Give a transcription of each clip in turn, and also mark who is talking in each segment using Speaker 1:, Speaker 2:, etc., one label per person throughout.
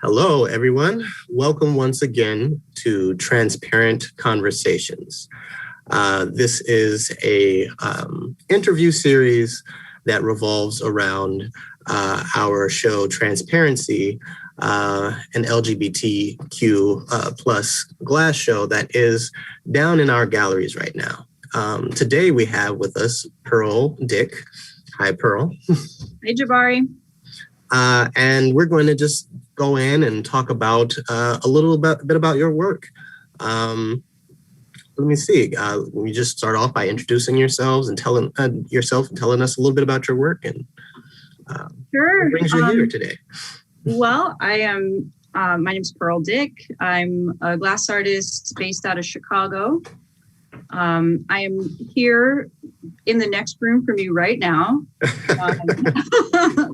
Speaker 1: Hello, everyone. Welcome once again to Transparent Conversations. This is a interview series that revolves around our show Transparency, an LGBTQ plus glass show that is down in our galleries right now. Today we have with us Pearl Dick. Hi, Pearl.
Speaker 2: Hey, Jabari.
Speaker 1: And we're going to just go in and talk about a little bit about your work. Let me see. We just start off by introducing yourselves and telling us a little bit about your work and
Speaker 2: Sure.
Speaker 1: What brings you here today.
Speaker 2: Well, I am. My name's Pearl Dick. I'm a glass artist based out of Chicago. I am here in the next room from you right now.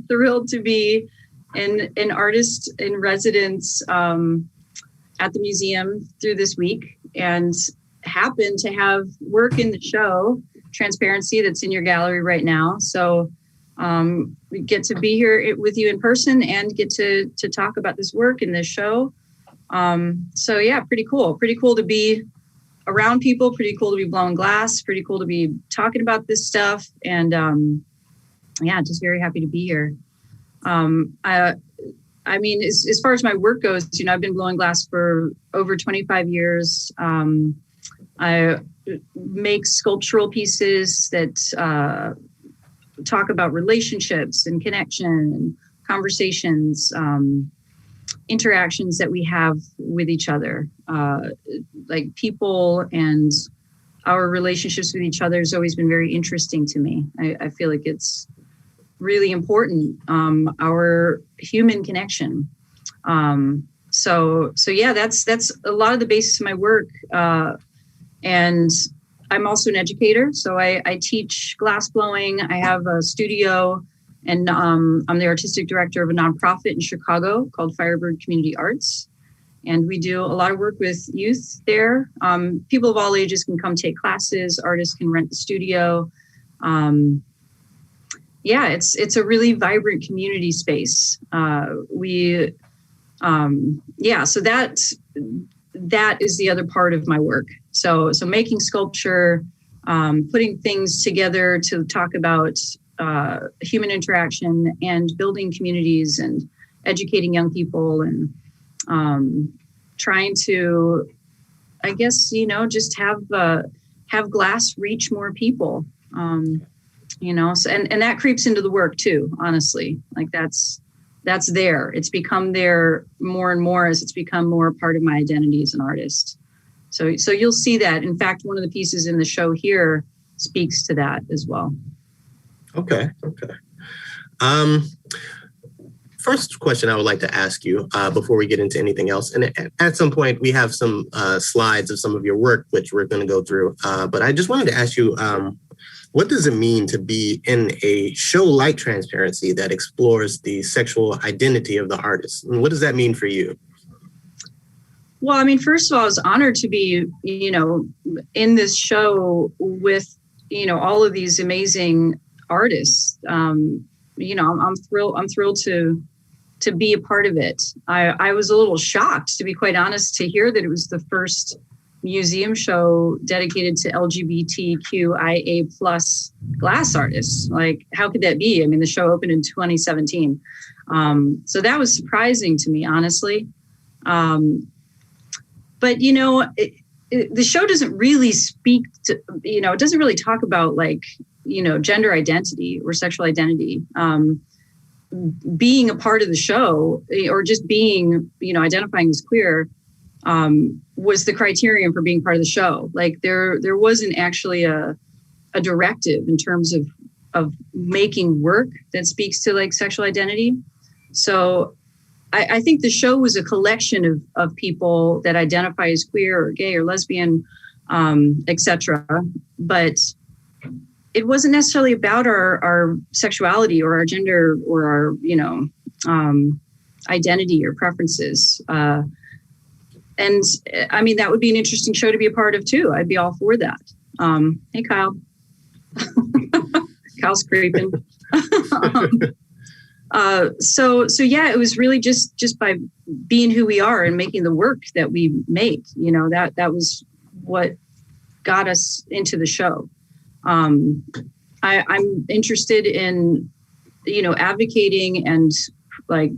Speaker 2: Thrilled to be an artist in residence at the museum through this week, and happen to have work in the show Transparency that's in your gallery right now. So we get to be here with you in person and get to talk about this work in this show. So yeah, pretty cool to be around people, pretty cool to be blowing glass, pretty cool to be talking about this stuff. And yeah, just very happy to be here. I mean, as far as my work goes, I've been blowing glass for over 25 years. I make sculptural pieces that talk about relationships and connection and conversations, interactions that we have with each other, like people, and our relationships with each other has always been very interesting to me. I feel like it's really important, our human connection. So yeah, that's a lot of the basis of my work. And I'm also an educator. So I teach glass blowing. I have a studio, and I'm the artistic director of a nonprofit in Chicago called Firebird Community Arts. And we do a lot of work with youth there. People of all ages can come take classes. Artists can rent the studio. Yeah, it's a really vibrant community space. So that is the other part of my work. So making sculpture, putting things together to talk about human interaction and building communities and educating young people, and trying to, I guess, just have glass reach more people. So, and that creeps into the work too, honestly. Like that's there. It's become there more and more as it's become more a part of my identity as an artist. So you'll see that. In fact, one of the pieces in the show here speaks to that as well.
Speaker 1: Okay. First question I would like to ask you before we get into anything else, and at some point we have some slides of some of your work, which we're going to go through. But I just wanted to ask you, what does it mean to be in a show like Transparency that explores the sexual identity of the artist? And what does that mean for you?
Speaker 2: Well, I mean, first of all, I was honored to be, in this show with, all of these amazing artists. I'm thrilled to be a part of it. I was a little shocked, to be quite honest, to hear that it was the first museum show dedicated to LGBTQIA plus glass artists. Like, how could that be? I mean, the show opened in 2017. So that was surprising to me, honestly. But, the show doesn't really speak to, it doesn't really talk about gender identity or sexual identity. Being a part of the show, or just being, identifying as queer, was the criterion for being part of the show. Like there wasn't actually a directive in terms of making work that speaks to sexual identity. So I think the show was a collection of people that identify as queer or gay or lesbian, etc. But it wasn't necessarily about our sexuality or our gender or our, identity or preferences. And I mean, that would be an interesting show to be a part of too. I'd be all for that. Hey, Kyle. Kyle's creeping. So yeah, it was really just by being who we are and making the work that we make, that was what got us into the show. I'm interested in, advocating and like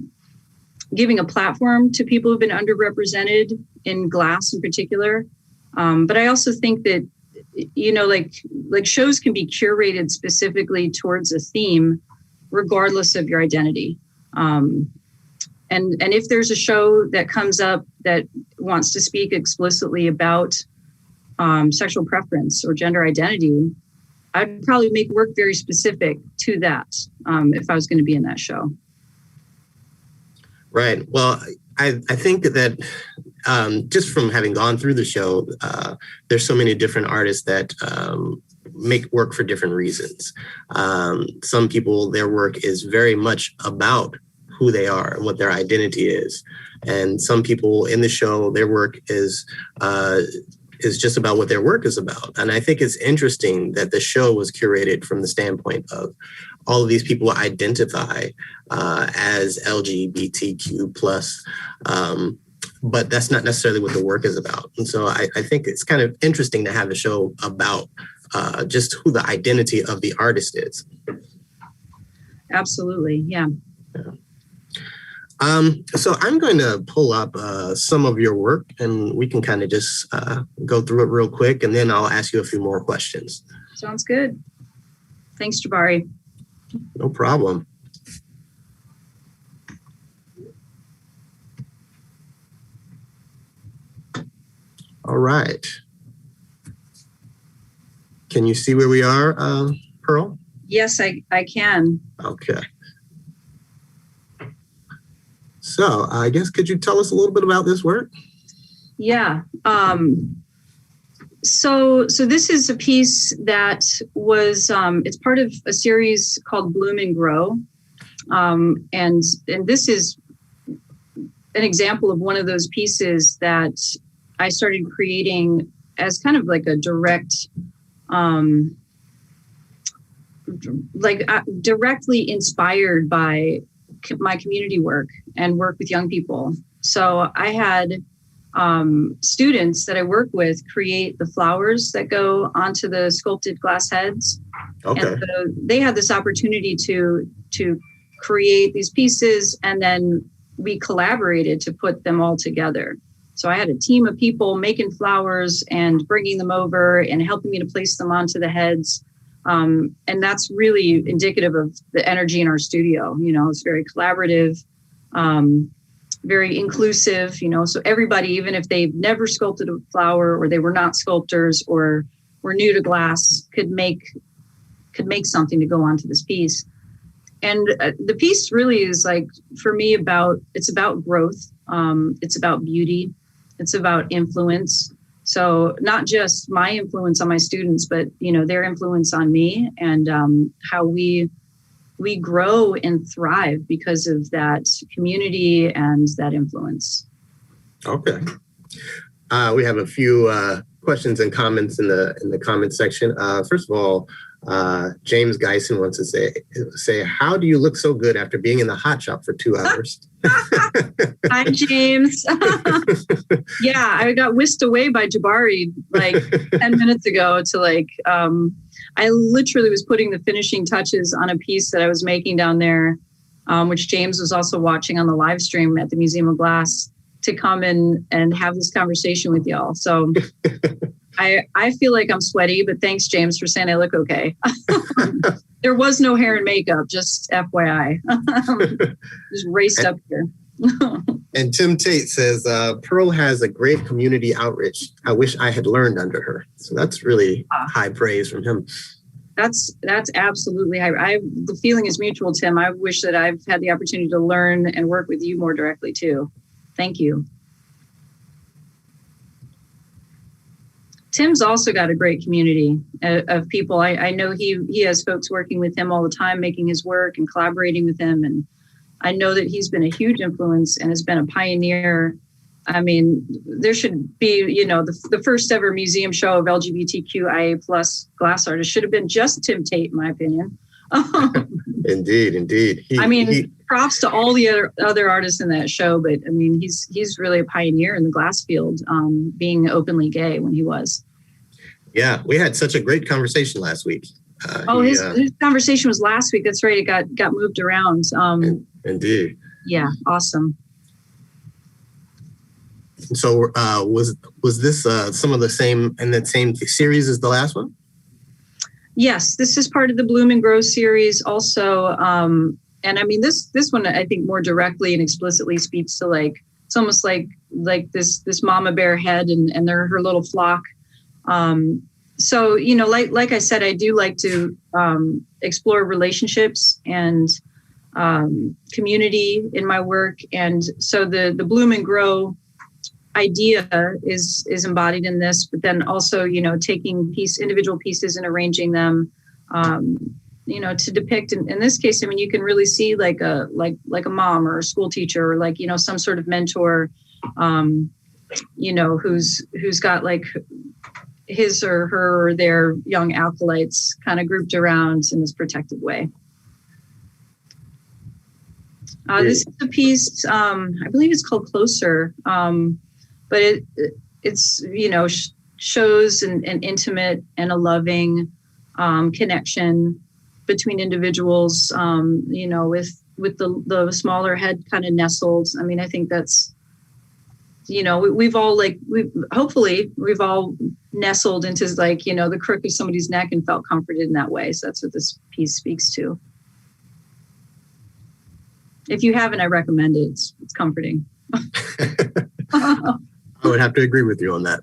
Speaker 2: giving a platform to people who've been underrepresented in glass in particular. But I also think that, like shows can be curated specifically towards a theme, regardless of your identity. And if there's a show that comes up that wants to speak explicitly about sexual preference or gender identity, I'd probably make work very specific to that if I was going to be in that show.
Speaker 1: Right. Well, I think that just from having gone through the show, there's so many different artists that make work for different reasons. Some people, their work is very much about who they are and what their identity is. And some people in the show, their work is just about what their work is about. And I think it's interesting that the show was curated from the standpoint of all of these people identify as LGBTQ plus, but that's not necessarily what the work is about. And so I think it's kind of interesting to have a show about just who the identity of the artist is.
Speaker 2: Absolutely, yeah.
Speaker 1: So I'm going to pull up some of your work and we can kind of just go through it real quick and then I'll ask you a few more questions.
Speaker 2: Sounds good. Thanks, Jabari.
Speaker 1: No problem. All right. Can you see where we are, Pearl?
Speaker 2: Yes, I can.
Speaker 1: Okay. So I guess, could you tell us a little bit about this work?
Speaker 2: Yeah. So this is a piece that was, it's part of a series called Bloom and Grow. And this is an example of one of those pieces that I started creating as kind of like a direct, directly inspired by my community work and work with young people. So I had students that I work with create the flowers that go onto the sculpted glass heads.
Speaker 1: Okay.
Speaker 2: And so they had this opportunity to create these pieces, and then we collaborated to put them all together. So I had a team of people making flowers and bringing them over and helping me to place them onto the heads. And that's really indicative of the energy in our studio. It's very collaborative, very inclusive, so everybody, even if they've never sculpted a flower or they were not sculptors or were new to glass, could make something to go onto this piece. And the piece really is like, for me, it's about growth. It's about beauty. It's about influence. So not just my influence on my students, but, their influence on me and how we grow and thrive because of that community and that influence.
Speaker 1: Okay. We have a few questions and comments in the comment section. First of all, James Geisen wants to say, how do you look so good after being in the hot shop for 2 hours?
Speaker 2: Hi, James. Yeah, I got whisked away by Jabari like 10 minutes ago to I literally was putting the finishing touches on a piece that I was making down there, which James was also watching on the live stream at the Museum of Glass, to come in and have this conversation with y'all. So I feel like I'm sweaty, but thanks, James, for saying I look okay. There was no hair and makeup, just FYI. Just raced up here.
Speaker 1: And Tim Tate says, Pearl has a great community outreach. I wish I had learned under her. So that's really high praise from him.
Speaker 2: That's absolutely high. The feeling is mutual, Tim. I wish that I've had the opportunity to learn and work with you more directly too. Thank you. Tim's also got a great community of people. I know he has folks working with him all the time, making his work and collaborating with him. And I know that he's been a huge influence and has been a pioneer. I mean, there should be, the first ever museum show of LGBTQIA plus glass artists should have been just Tim Tate, in my opinion.
Speaker 1: Indeed.
Speaker 2: Props to all the other artists in that show, but I mean, he's really a pioneer in the glass field, being openly gay when he was.
Speaker 1: Yeah, we had such a great conversation last week.
Speaker 2: His conversation was last week. That's right. It got moved around.
Speaker 1: Indeed.
Speaker 2: Yeah, awesome.
Speaker 1: So was this some of the same in that same series as the last one?
Speaker 2: Yes, this is part of the Bloom and Grow series also. And I mean, this one, I think more directly and explicitly speaks to it's almost like this mama bear head and her little flock. So, like I said, I do like to explore relationships and community in my work. And so the Bloom and Grow idea is embodied in this, but then also, taking individual pieces and arranging them, to depict in this case, I mean, you can really see like a mom or a school teacher or some sort of mentor, who's got his or her or their young acolytes kind of grouped around in this protected way. This is a piece, I believe it's called Closer, but it's shows an intimate and a loving connection between individuals, with the smaller head kind of nestled. I mean, I think that's, we've all we've all nestled into the crook of somebody's neck and felt comforted in that way. So that's what this piece speaks to. If you haven't, I recommend it. It's comforting.
Speaker 1: I would have to agree with you on that.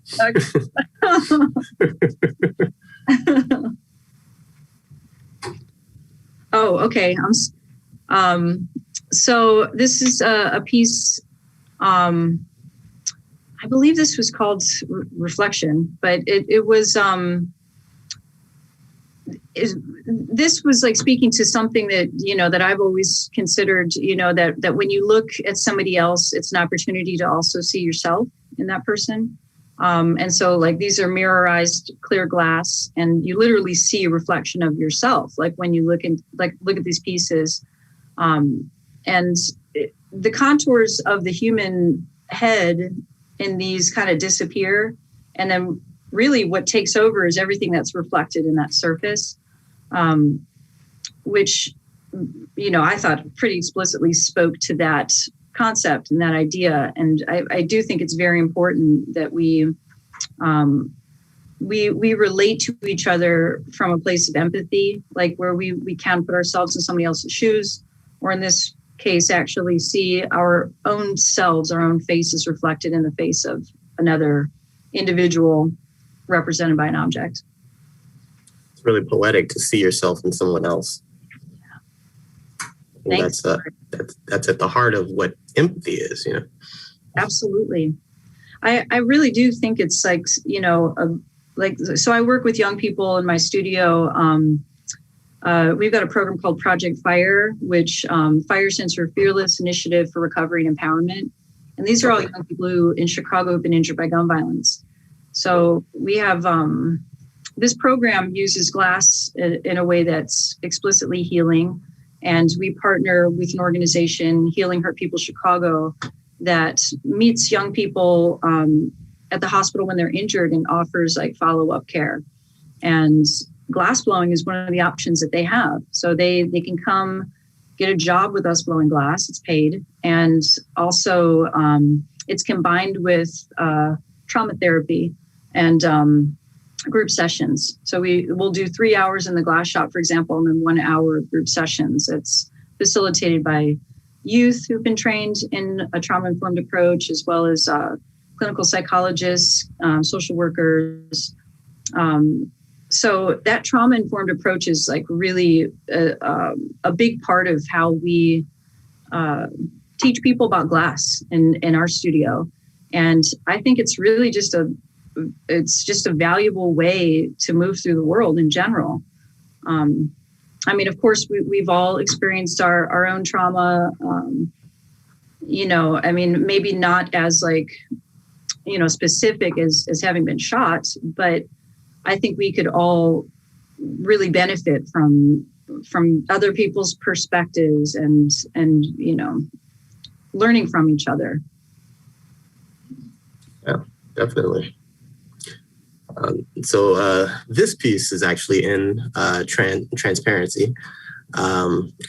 Speaker 2: Oh, okay. So this is a piece. I believe this was called Reflection, but it was. This was speaking to something that that I've always considered. That when you look at somebody else, it's an opportunity to also see yourself in that person. And so these are mirrorized clear glass, and you literally see a reflection of yourself. When you look at these pieces, and the contours of the human head in these kind of disappear. And then really what takes over is everything that's reflected in that surface, which, I thought pretty explicitly spoke to that concept and that idea. And I do think it's very important that we relate to each other from a place of empathy, where we can put ourselves in somebody else's shoes, or in this case, actually see our own selves, our own faces reflected in the face of another individual represented by an object.
Speaker 1: It's really poetic to see yourself in someone else. Yeah. Thanks. That's at the heart of what empathy is,
Speaker 2: Absolutely. I really do think it's so I work with young people in my studio. We've got a program called Project Fire, which Fire stands for Fearless Initiative for Recovery and Empowerment. And these are all young people who in Chicago have been injured by gun violence. So we have this program uses glass in a way that's explicitly healing. And we partner with an organization, Healing Hurt People Chicago, that meets young people at the hospital when they're injured and offers follow-up care. And glass blowing is one of the options that they have. So they can come get a job with us blowing glass. It's paid. And also it's combined with trauma therapy and group sessions. So we'll do 3 hours in the glass shop, for example, and then 1 hour of group sessions. It's facilitated by youth who've been trained in a trauma-informed approach, as well as clinical psychologists, social workers. So that trauma-informed approach is really a big part of how we teach people about glass in our studio. And I think it's really just a valuable way to move through the world in general. Of course, we've all experienced our own trauma, maybe not as specific as having been shot, but I think we could all really benefit from from other people's perspectives and learning from each other.
Speaker 1: Yeah, definitely. So this piece is actually in transparency.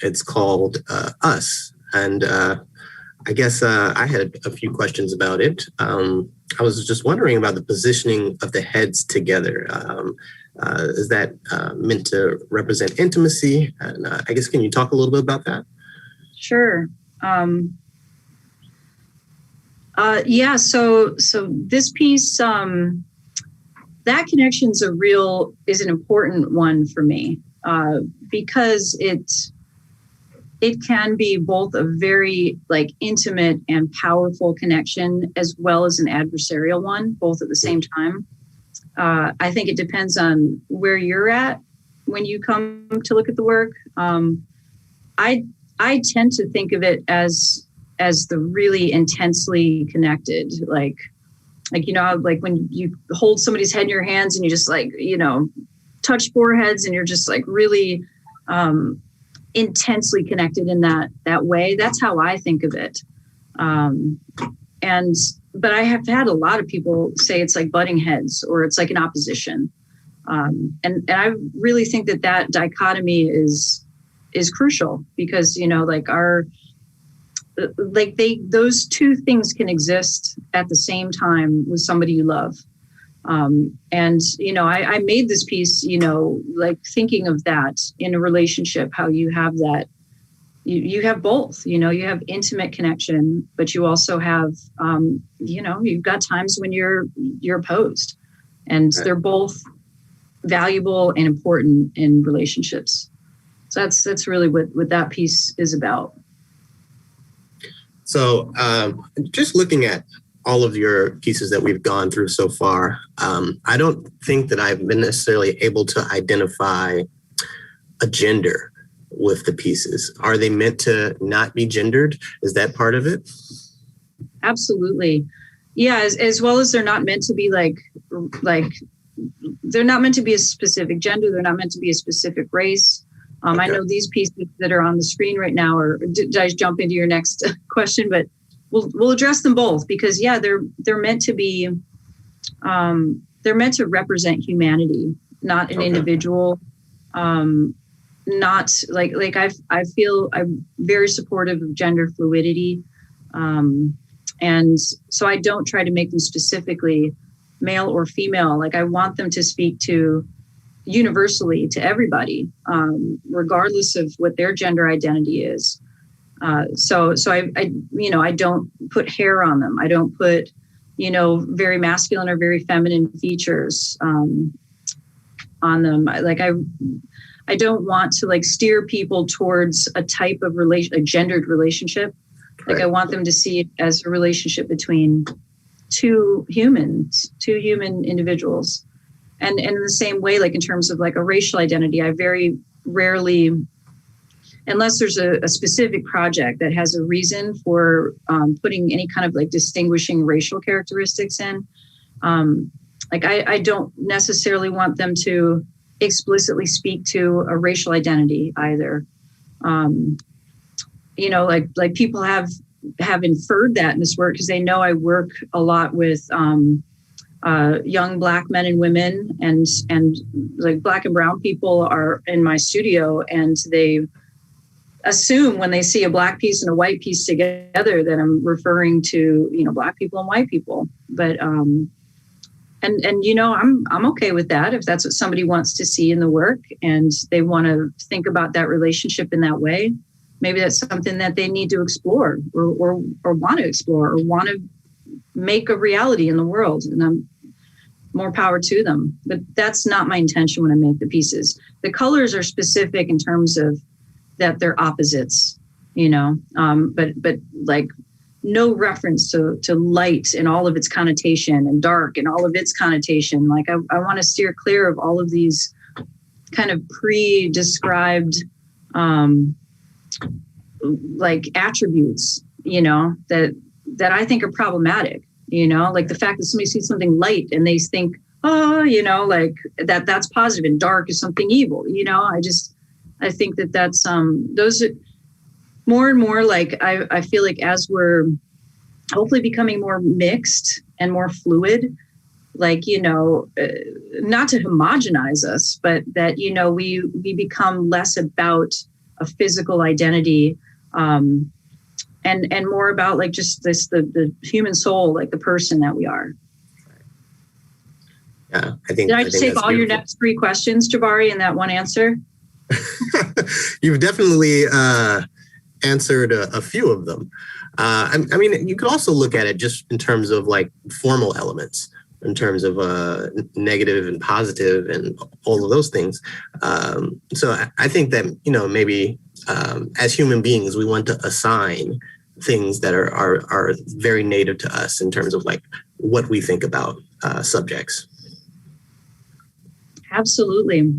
Speaker 1: It's called Us. And I guess I had a few questions about it. I was just wondering about the positioning of the heads together. Is that meant to represent intimacy? And I guess, can you talk a little bit about that?
Speaker 2: Sure. Yeah. So this piece, that connection is an important one for me, because it can be both a very intimate and powerful connection, as well as an adversarial one, both at the same time. I think it depends on where you're at when you come to look at the work. I tend to think of it as the really intensely connected, like when you hold somebody's head in your hands and you just touch foreheads and you're just really intensely connected in that way. That's how I think of it. But I have had a lot of people say it's like butting heads, or it's like an opposition. And I really think that dichotomy is crucial, because, those two things can exist at the same time with somebody you love. I made this piece, thinking of that in a relationship, how you have that, you have both, you have intimate connection, but you also have, you've got times when you're opposed, and they're both valuable and important in relationships. So that's really what that piece is about.
Speaker 1: So just looking at all of your pieces that we've gone through so far, I don't think that I've been necessarily able to identify a gender with the pieces. Are they meant to not be gendered? Is that part of it? Absolutely.
Speaker 2: Yeah, as well as they're not meant to be they're not meant to be a specific gender. They're not meant to be a specific race. Okay. I know these pieces that are on the screen right now, or did I jump into your next question? But we'll address them both, because they're meant to be, they're meant to represent humanity, not an individual. Not I feel I'm very supportive of gender fluidity. And so I don't try to make them specifically male or female. I want them to speak to universally to everybody, regardless of what their gender identity is. So I don't put hair on them. I don't put, very masculine or very feminine features on them. I don't want to steer people towards a type of a gendered relationship. Right. I want them to see it as a relationship between two human individuals. And in the same way, in terms of a racial identity, I very rarely, unless there's a specific project that has a reason for putting any kind of distinguishing racial characteristics in, I don't necessarily want them to explicitly speak to a racial identity either. People have inferred that in this work, because they know I work a lot with young Black men and women, and Black and brown people are in my studio, and they assume when they see a Black piece and a white piece together that I'm referring to Black people and white people. But I'm okay with that if that's what somebody wants to see in the work and they want to think about that relationship in that way. Maybe that's something that they need to explore or want to explore or want to make a reality in the world. And I'm more power to them. But that's not my intention when I make the pieces. The colors are specific in terms of that they're opposites, but no reference to light and all of its connotation and dark and all of its connotation. I want to steer clear of all of these kind of pre-described attributes, that I think are problematic, the fact that somebody sees something light and they think, that's positive and dark is something evil. I think that's those are more and more like I feel like as we're hopefully becoming more mixed and more fluid, like, not to homogenize us, but that, we become less about a physical identity, and more about like just the human soul, like the person that we are.
Speaker 1: Yeah, I think.
Speaker 2: Did I just take all your next 3 questions, Jabari, in that one answer?
Speaker 1: You've definitely answered a few of them. I mean, you could also look at it just in terms of like formal elements, in terms of negative and positive and all of those things. So I think that, maybe as human beings, we want to assign things that are very native to us in terms of like what we think about subjects.
Speaker 2: Absolutely.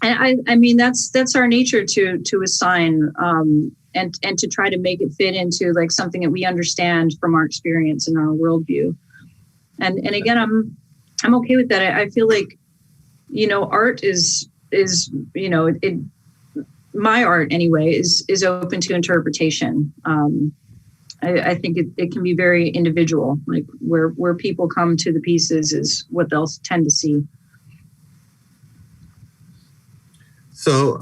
Speaker 2: And I mean, that's our nature to assign and to try to make it fit into like something that we understand from our experience and our worldview. And again, I'm okay with that. I feel like, art is my art anyway is open to interpretation. I think it can be very individual, like where people come to the pieces is what they'll tend to see.
Speaker 1: So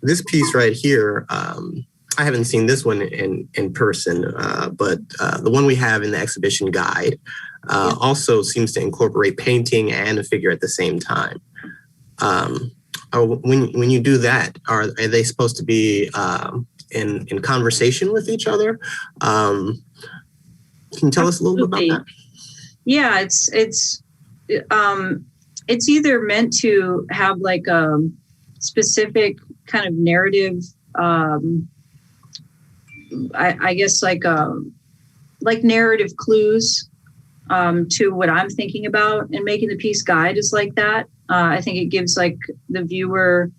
Speaker 1: this piece right here, I haven't seen this one in person, but the one we have in the exhibition guide also seems to incorporate painting and a figure at the same time. When you do that, are they supposed to be in conversation with each other? Can you tell us a little bit about that?
Speaker 2: Yeah, it's either meant to have like a specific kind of narrative, I guess like narrative clues to what I'm thinking about, and making the piece guide is like that. I think it gives like the viewer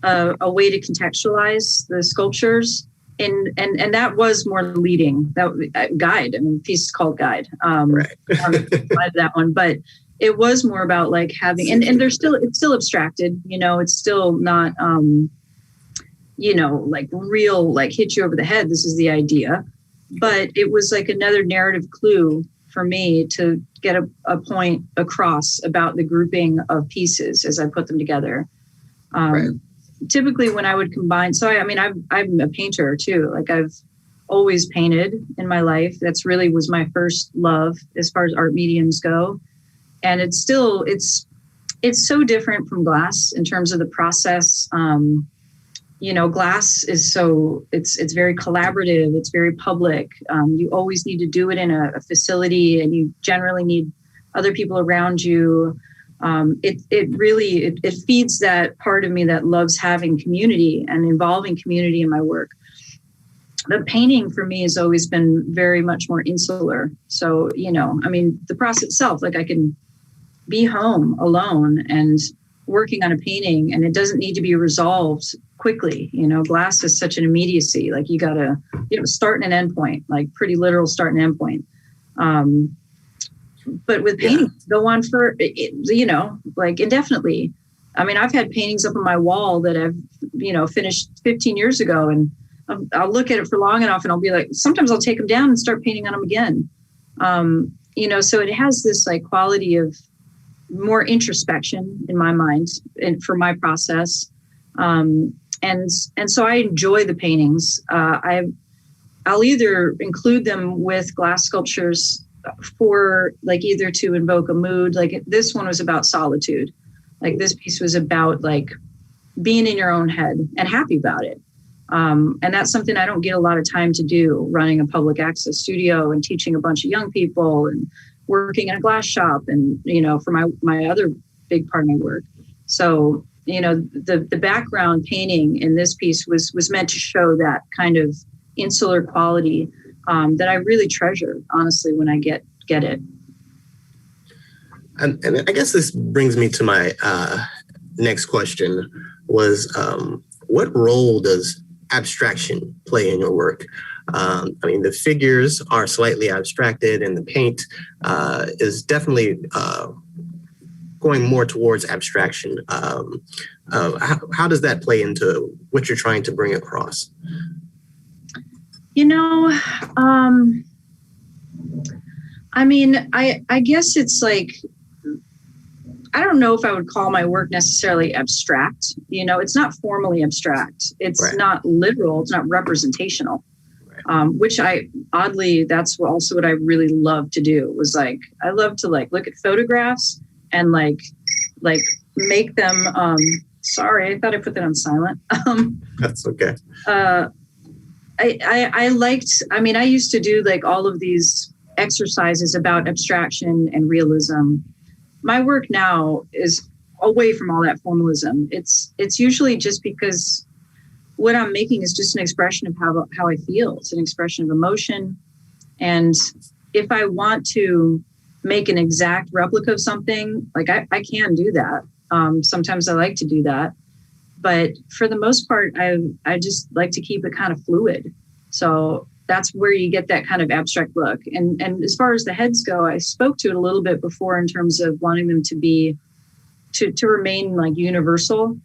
Speaker 2: a way to contextualize the sculptures, and that was more leading that guide. I mean, the piece is called Guide.
Speaker 1: Right.
Speaker 2: That one, but it was more about like having, and it's still abstracted. It's still not like real, like hit you over the head. This is the idea, but it was like another narrative clue for me to get a point across about the grouping of pieces as I put them together. Right. Typically when I would combine, so I'm a painter too. Like I've always painted in my life. That's really was my first love as far as art mediums go. And it's so different from glass in terms of the process. Glass is it's very collaborative. It's very public. You always need to do it in a facility, and you generally need other people around you. It feeds that part of me that loves having community and involving community in my work. The painting for me has always been very much more insular. So, the process itself, like I can be home alone and working on a painting, and it doesn't need to be resolved quickly. Glass is such an immediacy. Like you gotta, start and an end point, like pretty literal start and end point. But with paintings, go on for, like indefinitely. I mean, I've had paintings up on my wall that I've, finished 15 years ago, and I'll look at it for long enough and I'll be like, sometimes I'll take them down and start painting on them again. So it has this like quality of more introspection in my mind and for my process. And so I enjoy the paintings. I'll either include them with glass sculptures for like either to invoke a mood. Like this one was about solitude. Like this piece was about like being in your own head and happy about it. And that's something I don't get a lot of time to do, running a public access studio and teaching a bunch of young people and working in a glass shop and, for my other big part of my work. So, the background painting in this piece was meant to show that kind of insular quality that I really treasure, honestly, when I get it.
Speaker 1: And I guess this brings me to my next question was, what role does abstraction play in your work? The figures are slightly abstracted, and the paint is definitely going more towards abstraction, how does that play into what you're trying to bring across?
Speaker 2: You know, I mean, I guess it's like, I don't know if I would call my work necessarily abstract. You know, it's not formally abstract. It's
Speaker 1: Right.
Speaker 2: not literal. It's not representational, which that's also what I really love to do. Was like, I love to like look at photographs and like make them, sorry, I thought I put that on silent.
Speaker 1: That's okay.
Speaker 2: I used to do like all of these exercises about abstraction and realism. My work now is away from all that formalism. It's usually just because what I'm making is just an expression of how I feel. It's an expression of emotion. And if I want to make an exact replica of something, like I can do that. Sometimes I like to do that. But for the most part, I just like to keep it kind of fluid. So that's where you get that kind of abstract look. And as far as the heads go, I spoke to it a little bit before in terms of wanting them to remain like universal.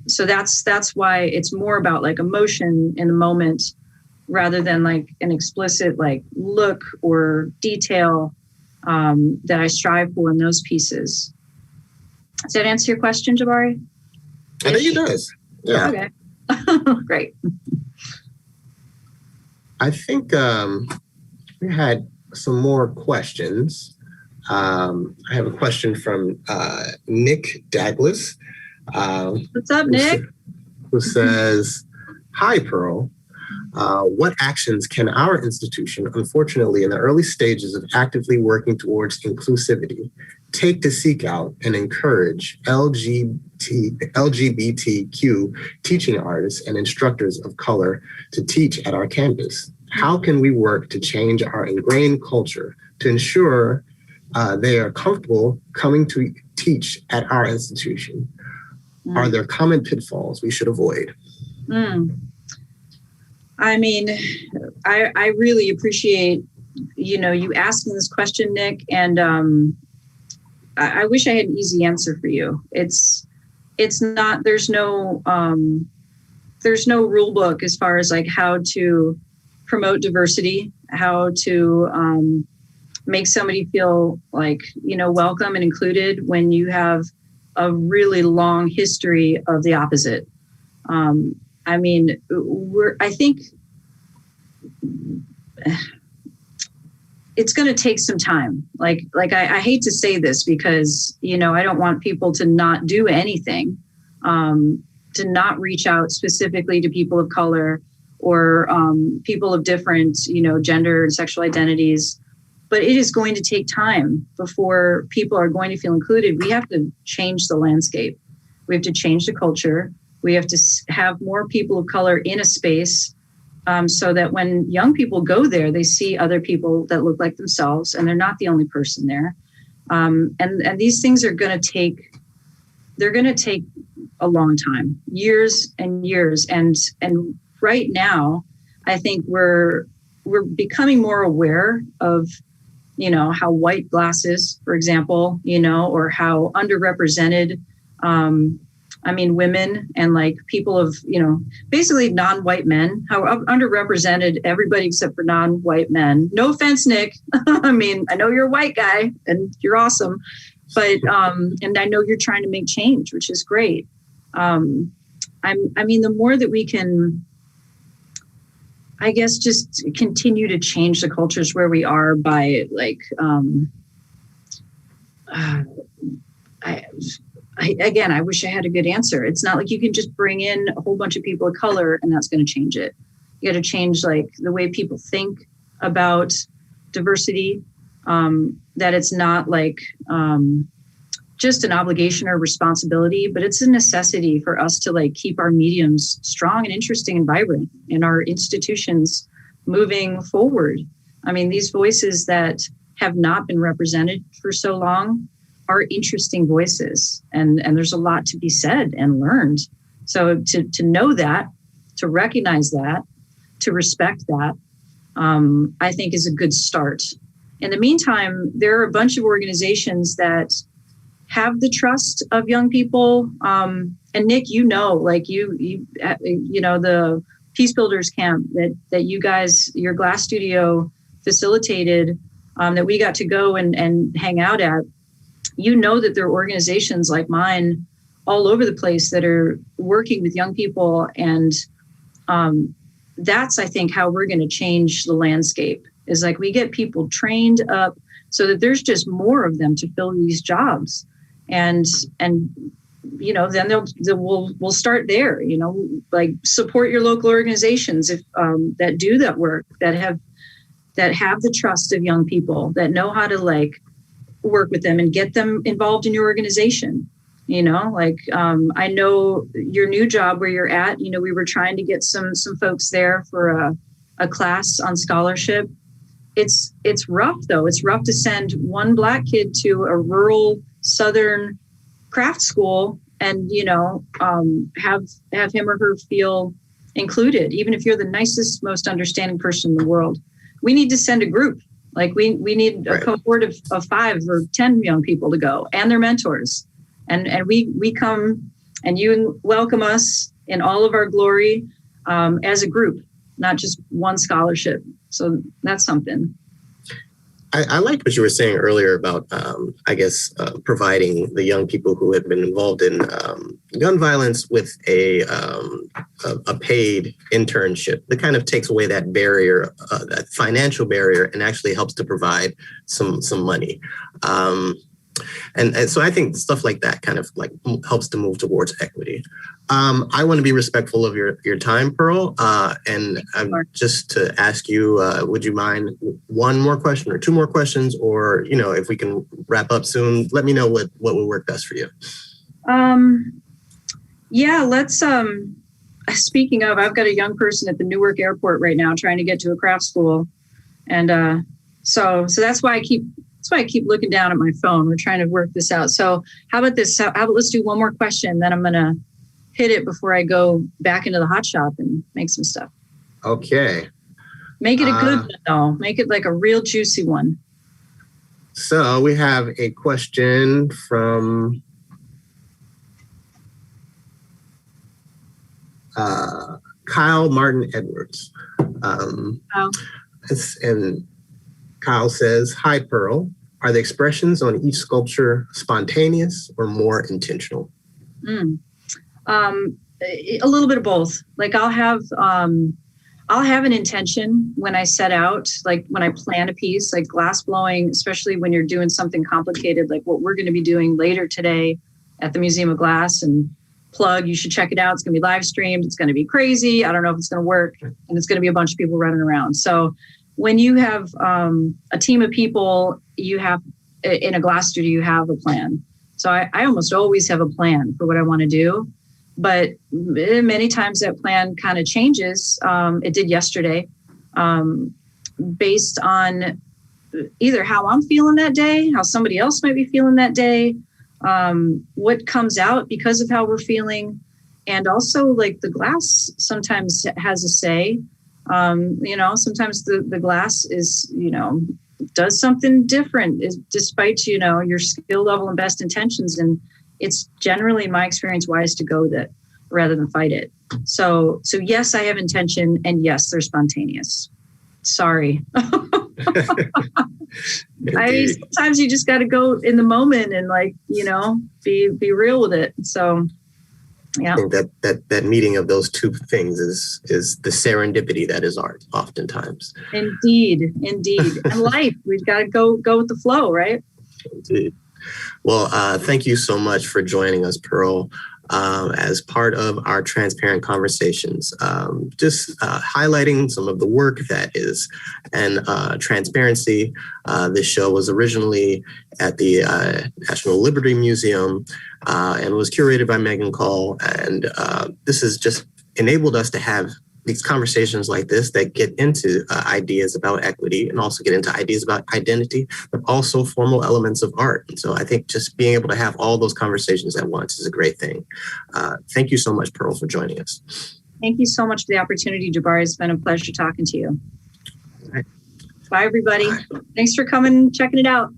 Speaker 2: So that's why it's more about like emotion in the moment rather than like an explicit like look or detail that I strive for in those pieces. Does that answer your question, Jabari?
Speaker 1: I think it does. Yeah.
Speaker 2: Okay. Great.
Speaker 1: I think we had some more questions. I have a question from Nick Douglas.
Speaker 2: What's up, Nick?
Speaker 1: Who says, "Hi, Pearl. What actions can our institution, unfortunately in the early stages of actively working towards inclusivity, take to seek out and encourage LGBTQ teaching artists and instructors of color to teach at our campus? How can we work to change our ingrained culture to ensure they are comfortable coming to teach at our institution? Are there common pitfalls we should avoid?"
Speaker 2: I mean, I really appreciate, you asking this question, Nick, and I wish I had an easy answer for you. It's not, there's no rule book as far as like how to promote diversity, how to make somebody feel like, welcome and included when you have a really long history of the opposite. I mean, I think it's going to take some time. Like I hate to say this because, I don't want people to not do anything, to not reach out specifically to people of color or people of different, gender and sexual identities. But it is going to take time before people are going to feel included. We have to change the landscape. We have to change the culture. We have to have more people of color in a space so that when young people go there, they see other people that look like themselves and they're not the only person there. And these things are going to take a long time, years and years. And right now, I think we're becoming more aware of, how white glass is, for example, or how underrepresented women and like people of, basically non-white men, how underrepresented everybody except for non-white men. No offense, Nick. I know you're a white guy and you're awesome, but, and I know you're trying to make change, which is great. The more that we can, I guess, just continue to change the cultures where we are by like, I wish I had a good answer. It's not like you can just bring in a whole bunch of people of color and that's going to change it. You got to change like the way people think about diversity, that it's not like just an obligation or responsibility, but it's a necessity for us to like keep our mediums strong and interesting and vibrant and our institutions moving forward. These voices that have not been represented for so long are interesting voices, and there's a lot to be said and learned. So to know that, to recognize that, to respect that, I think is a good start. In the meantime, there are a bunch of organizations that have the trust of young people. And Nick, like you know, the Peace Builders Camp that you guys, your glass studio facilitated, that we got to go and hang out at. You know that there are organizations like mine all over the place that are working with young people. And that's, I think, how we're going to change the landscape, is like we get people trained up so that there's just more of them to fill these jobs. And you know, then we'll start there, you know, like support your local organizations if that do that work, that have the trust of young people, that know how to like work with them and get them involved in your organization. You know, like I know your new job where you're at, you know, we were trying to get some folks there for a class on scholarship. It's rough though. It's rough to send one Black kid to a rural Southern craft school and, you know, have him or her feel included, even if you're the nicest, most understanding person in the world. We need to send a group. Like we need a cohort of 5 or 10 young people to go, and their mentors. And we come and you welcome us in all of our glory as a group, not just one scholarship. So that's something.
Speaker 1: I liked what you were saying earlier about, providing the young people who had been involved in gun violence with a paid internship that kind of takes away that barrier, that financial barrier, and actually helps to provide some money. And so I think stuff like that kind of like helps to move towards equity. I want to be respectful of your time, Pearl. And just to ask you, would you mind one more question or 2 more questions? Or, you know, if we can wrap up soon, let me know what would work best for you.
Speaker 2: Yeah, let's, speaking of, I've got a young person at the Newark airport right now trying to get to a craft school. And so that's why I keep looking down at my phone. We're trying to work this out. So how about this? Let's do one more question. Then I'm going to hit it before I go back into the hot shop and make some stuff.
Speaker 1: Okay.
Speaker 2: Make it a good one, though. Make it like a real juicy one.
Speaker 1: So we have a question from Kyle Martin Edwards. And Kyle says, "Hi, Pearl. Are the expressions on each sculpture spontaneous or more intentional?"
Speaker 2: A little bit of both. Like I'll have an intention when I set out, like when I plan a piece, like glass blowing, especially when you're doing something complicated, like what we're going to be doing later today at the Museum of Glass. And plug, you should check it out. It's going to be live streamed. It's going to be crazy. I don't know if it's going to work, and it's going to be a bunch of people running around. So when you have a team of people, you have in a glass studio, you have a plan. So I almost always have a plan for what I want to do. But many times that plan kind of changes. It did yesterday, based on either how I'm feeling that day, how somebody else might be feeling that day, what comes out because of how we're feeling. And also like the glass sometimes has a say. You know, sometimes the glass is, you know, does something different despite, you know, your skill level and best intentions. And it's generally, in my experience, wise to go with it rather than fight it. So yes, I have intention, and yes, they're spontaneous. Sorry. Sometimes you just got to go in the moment and like, you know, be real with it. So yeah.
Speaker 1: I think that meeting of those two things is the serendipity that is art oftentimes.
Speaker 2: Indeed. And life, we've got to go with the flow, right?
Speaker 1: Indeed. Well, thank you so much for joining us, Pearl, as part of our Transparent Conversations. Just highlighting some of the work that is and transparency. This show was originally at the National Liberty Museum and was curated by Megan Call. And this has just enabled us to have these conversations like this that get into ideas about equity and also get into ideas about identity, but also formal elements of art. And so I think just being able to have all those conversations at once is a great thing. Thank you so much, Pearl, for joining us.
Speaker 2: Thank you so much for the opportunity, Jabari. It's been a pleasure talking to you.
Speaker 1: All right.
Speaker 2: Bye, everybody. Bye. Thanks for coming and checking it out.